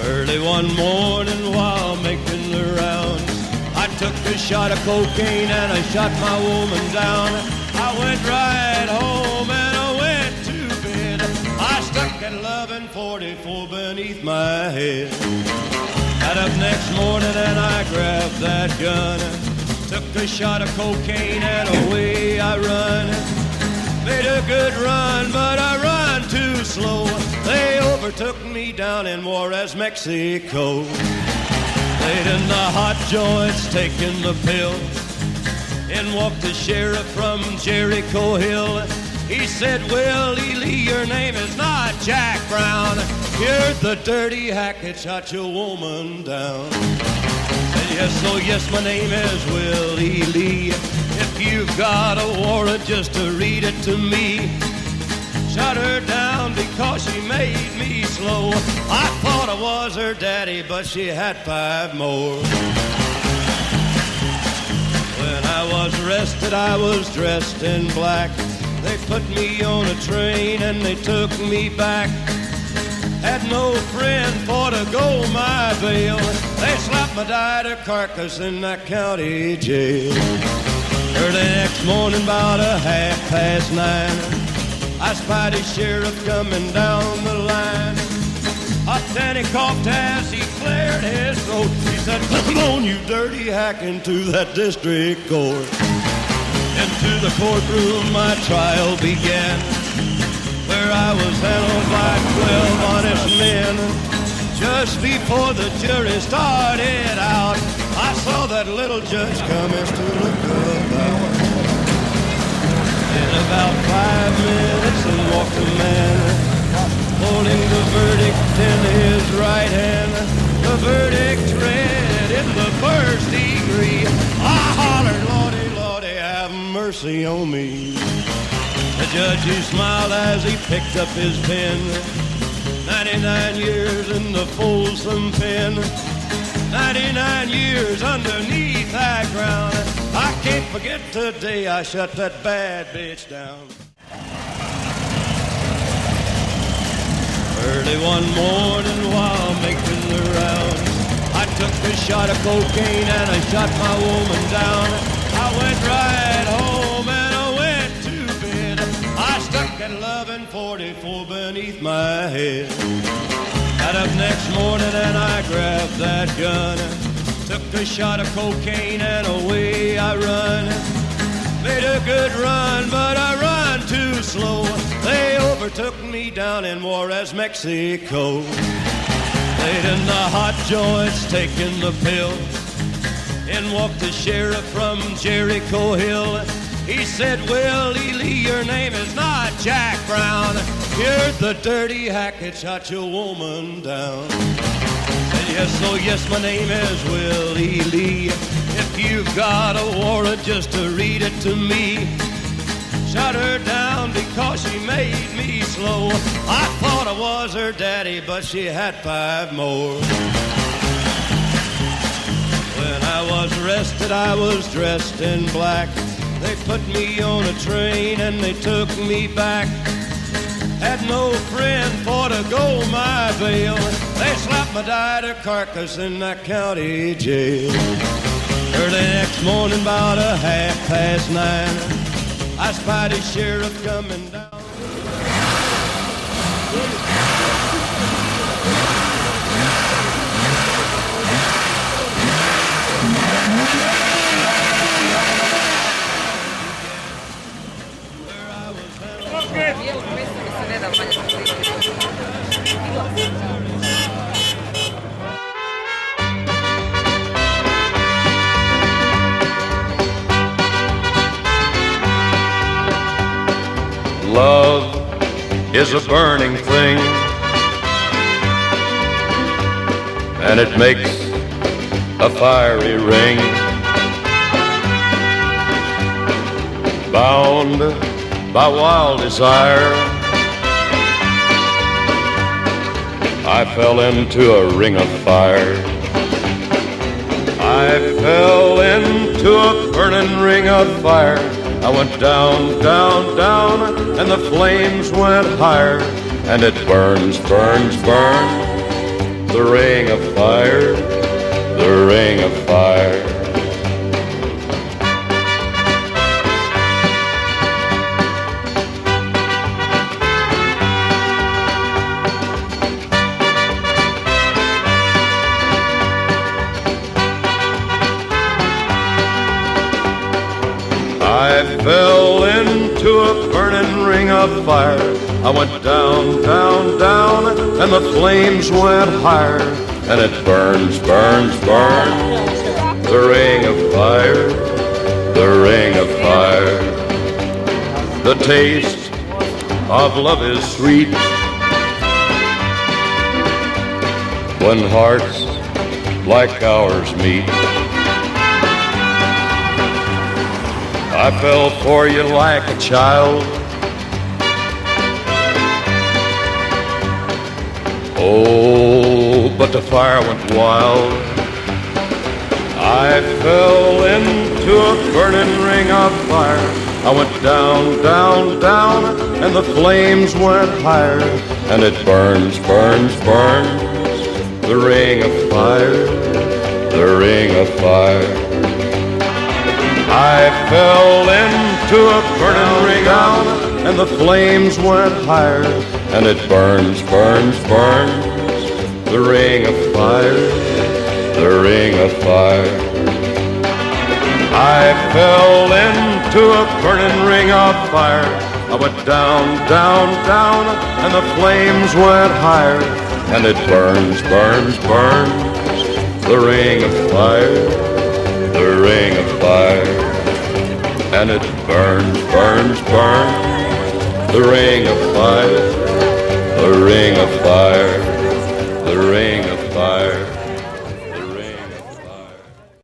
Early one morning while making the rounds, I took a shot of cocaine and I shot my woman down. I went right home and I went to bed. I stuck at 1144 beneath my head. Got up next morning and I grabbed that gun, took a shot of cocaine and away I run. Made a good run, but I run too slow. They overtook me down in Juarez, Mexico. Laid in the hot joints, taking the pill. In walked the sheriff from Jericho Hill. He said, Willie Lee, your name is not Jack Brown. You're the dirty hack that shot your woman down. Said, yes, oh yes, my name is Willie Lee. If you've got a warrant, just to read it to me. Shot her down because she made me slow. I thought I was her daddy, but she had 5 more. When I was arrested, I was dressed in black. They put me on a train and they took me back. Had no friend for to go my bail. They slapped my died carcass in that county jail. Early next morning, about 9:30, I spied a sheriff coming down the line. Up then he coughed as he cleared his throat. He said, come on, you dirty hack, into that district court. Into the courtroom my trial began, where I was handled by 12 honest men. Just before the jury started out, I saw that little judge come as to look about. In about 5 minutes and walked a man, holding the verdict in his right hand. The verdict read in the first degree. I hollered, Lordy, Lordy, have mercy on me. The judge, he smiled as he picked up his pen. 99 years in the Folsom pen. 99 years underneath that ground. I can't forget the day I shut that bad bitch down. Early one morning while making the rounds, I took a shot of cocaine and I shot my woman down. I went right home and I went to bed. I stuck at 1144 beneath my head. Got up next morning and I grabbed that gun, took a shot of cocaine and away I run. Made a good run, but I run too slow. They overtook me down in Juarez, Mexico. Laid in the hot joints, taking the pill. In walked the sheriff from Jericho Hill. He said, Willie Lee, your name is not Jack Brown. You're the dirty hack that shot your woman down. Said, yes, oh yes, my name is Willie Lee. If you've got a warrant, just to read it to me. Shot her down because she made me slow. I thought I was her daddy, but she had 5 more. When I was arrested, I was dressed in black. They put me on a train and they took me back. Had no friend for to go my bail. They slapped my died carcass in that county jail. Early next morning, about 9:30, I spied a sheriff coming down. Love is a burning thing, and it makes a fiery ring. Bound by wild desire, I fell into a ring of fire. I fell into a burning ring of fire. I went down, down, down, and the flames went higher, and it burns, burns, burns, the ring of fire, the ring of fire. I fell into a burning ring of fire. I went down, down, down, and the flames went higher, and it burns, burns, burns, the ring of fire, the ring of fire. The taste of love is sweet when hearts like ours meet. I fell for you like a child. Oh, but the fire went wild. I fell into a burning ring of fire. I went down, down, down, and the flames went higher, and it burns, burns, burns, the ring of fire, the ring of fire. I fell into a burning ring down, and the flames went higher, and it burns, burns, burns, the ring of fire, the ring of fire. I fell into a burning ring of fire. I went down, down, down, and the flames went higher, and it burns, burns, burns, the ring of fire, the ring of fire. And it burns, burns, burns, the ring of fire,